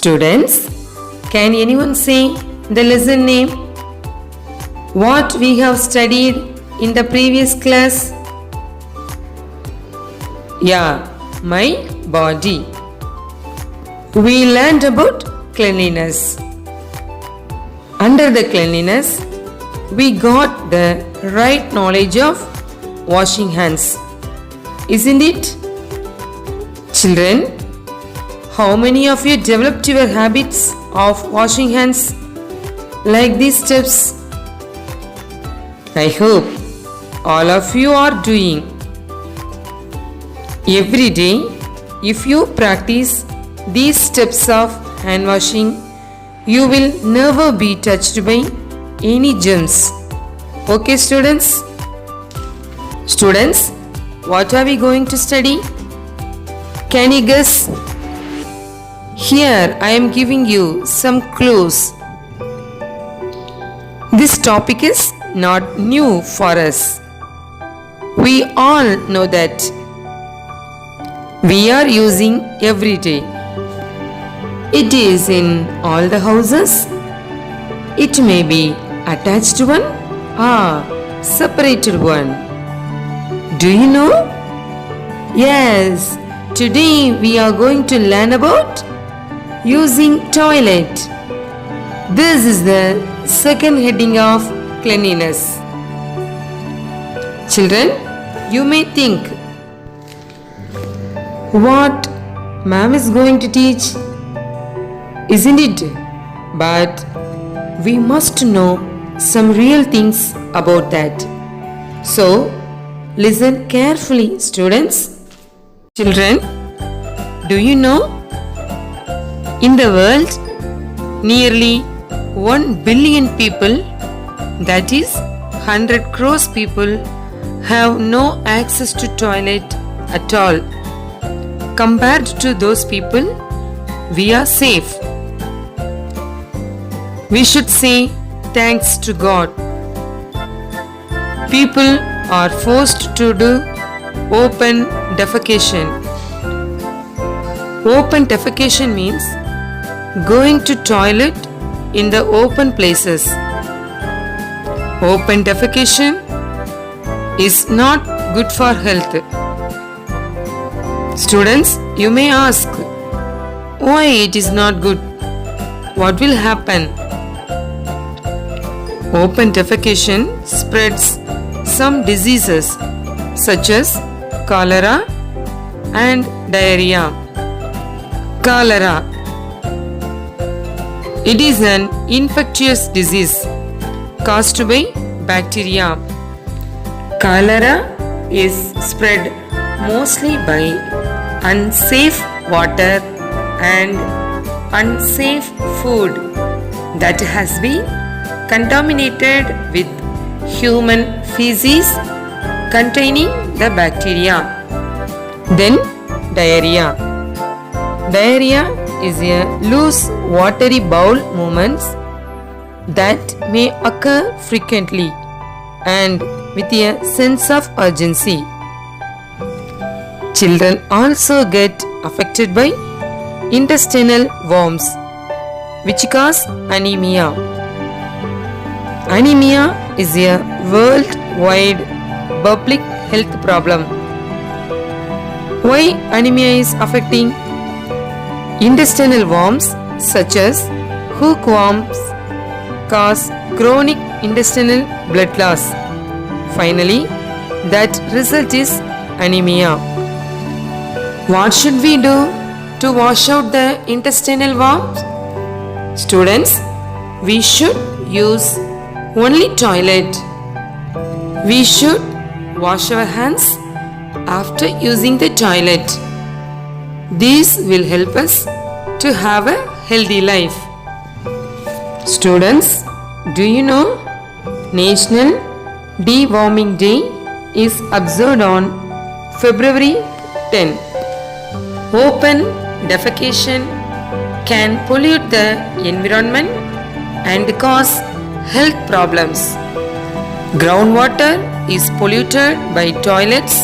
Students, can anyone say the lesson name? What we have studied in the previous class? Yeah, my body. We learned about cleanliness. Under the cleanliness, we got the right knowledge of washing hands. Isn't it? Children, how many of you developed your habits of washing hands like these steps? I hope all of you are doing. Every day, if you practice these steps of hand washing, you will never be touched by any germs. Okay, students? Students, what are we going to study? Can you guess? Here I am giving you some clues. This topic is not new for us. We all know that. We are using every day. It is in all the houses. It may be attached one or separated one. Do you know? Yes, today we are going to learn about using toilet. This is the second heading of cleanliness. Children, you may think, what ma'am is going to teach, isn't it? But we must know some real things about that. So, listen carefully, students. Children, do you know? In the world, nearly 1 billion people, that is 100 crores people, have no access to toilet at all. Compared to those people, we are safe. We should say thanks to God. People are forced to do open defecation. Open defecation means going to toilet in the open places. Open defecation is not good for health. Students, you may ask, why it is not good? What will happen? Open defecation spreads some diseases such as cholera and diarrhea. Cholera. It is an infectious disease caused by bacteria. Cholera is spread mostly by unsafe water and unsafe food that has been contaminated with human feces containing the bacteria. Then diarrhea. Diarrhea is a loose watery bowel movements that may occur frequently and with a sense of urgency. Children also get affected by intestinal worms which cause anemia. Anemia is a worldwide public health problem. Why anemia is affecting? Intestinal worms such as hookworms cause chronic intestinal blood loss. Finally, that result is anemia. What should we do to wash out the intestinal worms? Students, we should use only toilet. We should wash our hands after using the toilet. This will help us to have a healthy life. Students, do you know National Deworming Day is observed on February 10. Open defecation can pollute the environment and cause health problems. Groundwater is polluted by toilets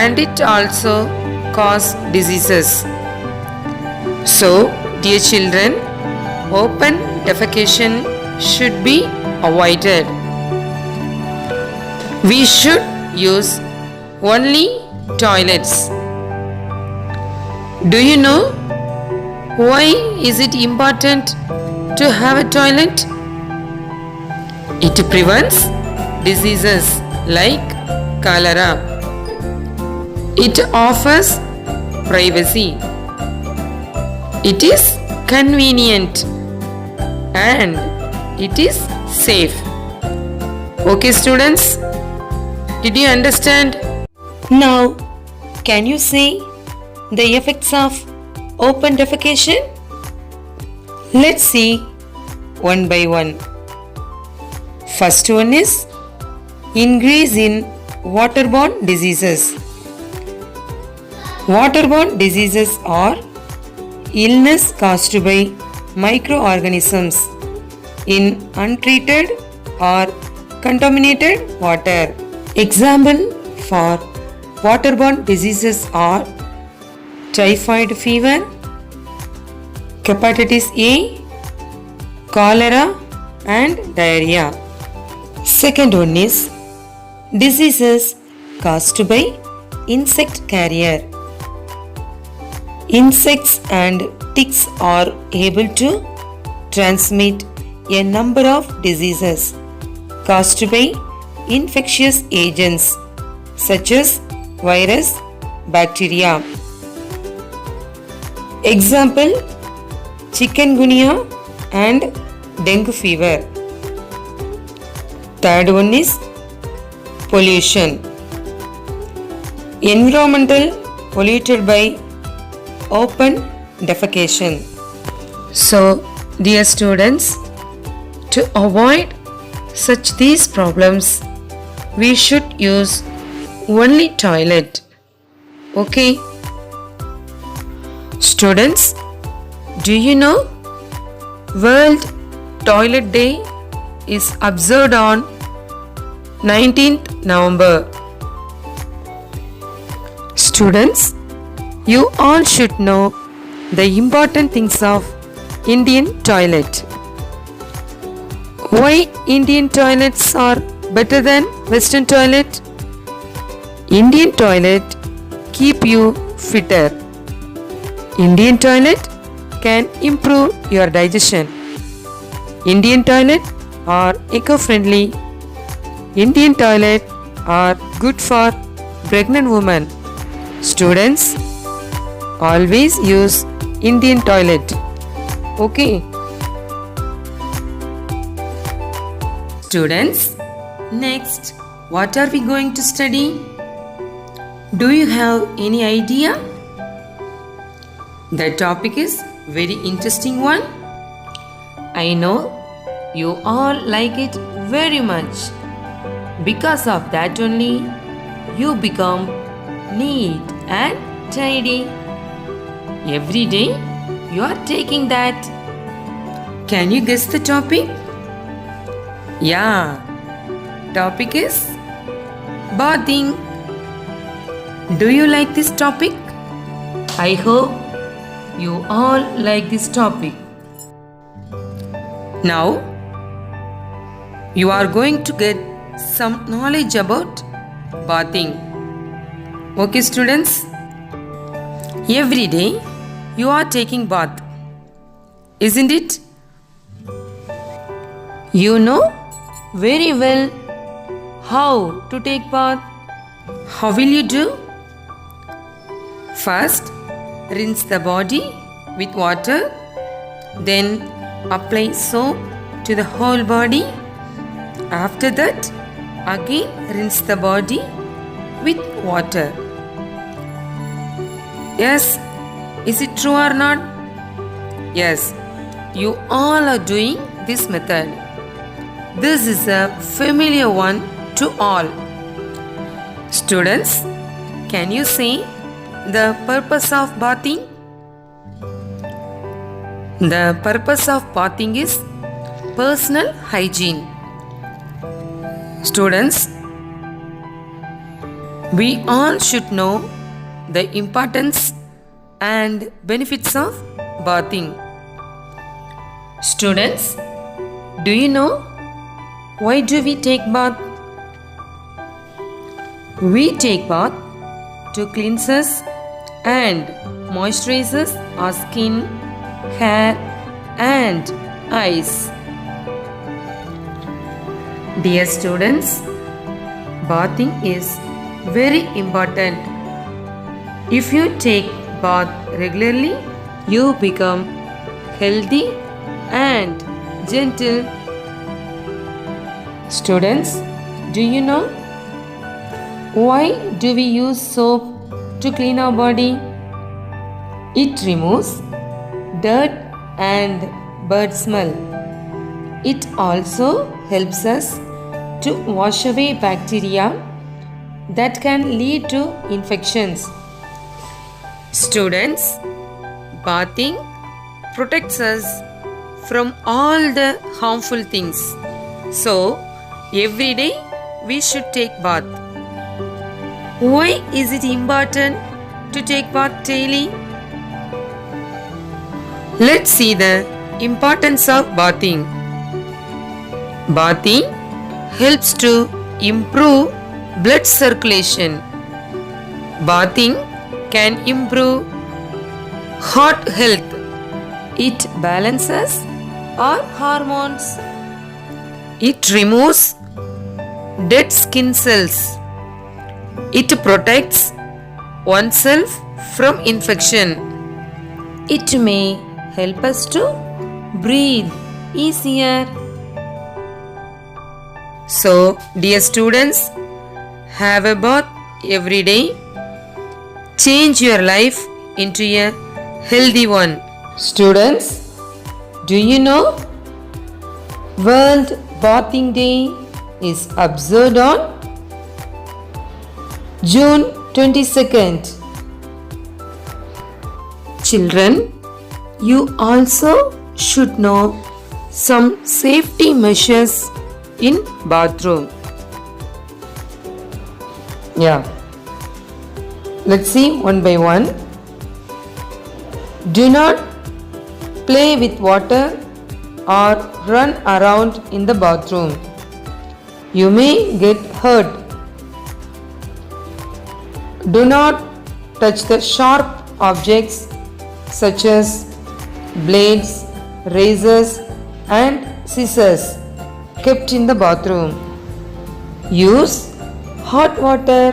and it also cause diseases. So Dear children, open defecation should be avoided. We should use only toilets. Do you know why is it important to have a toilet? It prevents diseases like cholera. It offers privacy. It is convenient and it is safe. Okay, students, did you understand? Now, can you see the effects of open defecation? Let's see one by one. First one is increase in waterborne diseases. Waterborne diseases are illness caused by microorganisms in untreated or contaminated water. Example for waterborne diseases are typhoid fever, hepatitis A, cholera and diarrhea. Second one is diseases caused by insect carrier. Insects and ticks are able to transmit a number of diseases caused by infectious agents such as virus, bacteria. Example, chikungunya and dengue fever. Third one is pollution. Environmental polluted by open defecation. So, dear students, to avoid such these problems, we should use only toilet. Okay? Students, do you know World Toilet Day is observed on 19th November. Students, you all should know the important things of Indian toilet. Why Indian toilets are better than Western toilet? Indian toilet keep you fitter. Indian toilet can improve your digestion. Indian toilet are eco-friendly. Indian toilet are good for pregnant women. Students, always use Indian toilet. Okay. Students, next, what are we going to study? Do you have any idea? The topic is very interesting one. I know you all like it very much. Because of that only, you become neat and tidy. Every day you are taking that. Can you guess the topic? Yeah, topic is bathing. Do you like this topic? I hope you all like this topic. Now, you are going to get some knowledge about bathing. Okay, students? Every day you are taking bath, isn't it? You know very well how to take bath. How will you do? First, rinse the body with water, then apply soap to the whole body. After that, again rinse the body with water. Yes, is it true or not? Yes, you all are doing this method. This is a familiar one to all. Students, can you see the purpose of bathing? The purpose of bathing is personal hygiene. Students, we all should know the importance and benefits of bathing. Students, do you know why do we take bath? We take bath to cleanse us and moisturizes our skin, hair and eyes. Dear students, bathing is very important. If you take bath regularly, you become healthy and gentle. Students, do you know why do we use soap to clean our body? It removes dirt and bad smell. It also helps us to wash away bacteria that can lead to infections. Students, bathing protects us from all the harmful things. So, every day we should take bath. Why is it important to take bath daily? Let's see the importance of bathing. Bathing helps to improve blood circulation. Bathing can improve heart health. It balances our hormones. It removes dead skin cells. It protects oneself from infection. It may help us to breathe easier. So, dear students, have a bath every day. Change your life into a healthy one. Students, do you know World Bathing Day is observed on June 22nd. Children, you also should know some safety measures in bathroom. Let's see one by one. Do not play with water or run around in the bathroom. You may get hurt. Do not touch the sharp objects such as blades, razors and scissors kept in the bathroom. Use hot water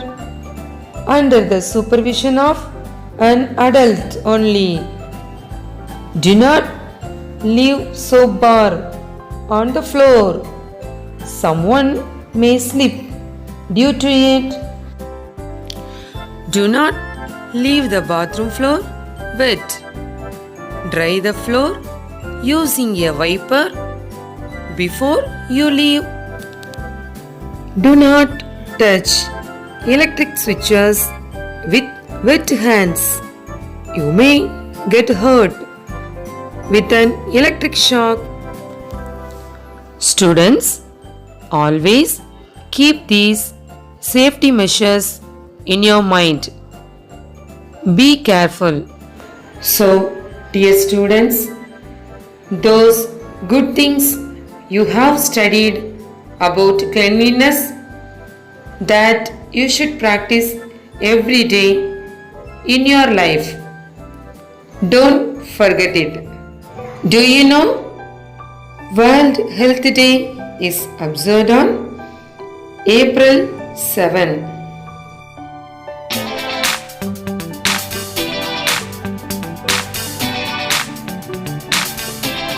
under the supervision of an adult only. Do not leave soap bar on the floor. Someone may slip due to it. Do not leave the bathroom floor wet. Dry the floor using a wiper before you leave. Do not touch electric switches with wet hands. You may get hurt with an electric shock. Students, always keep these safety measures in your mind. Be careful. So, dear students, those good things you have studied about cleanliness that you should practice every day in your life. Don't forget it. Do you know World Health Day is observed on April 7.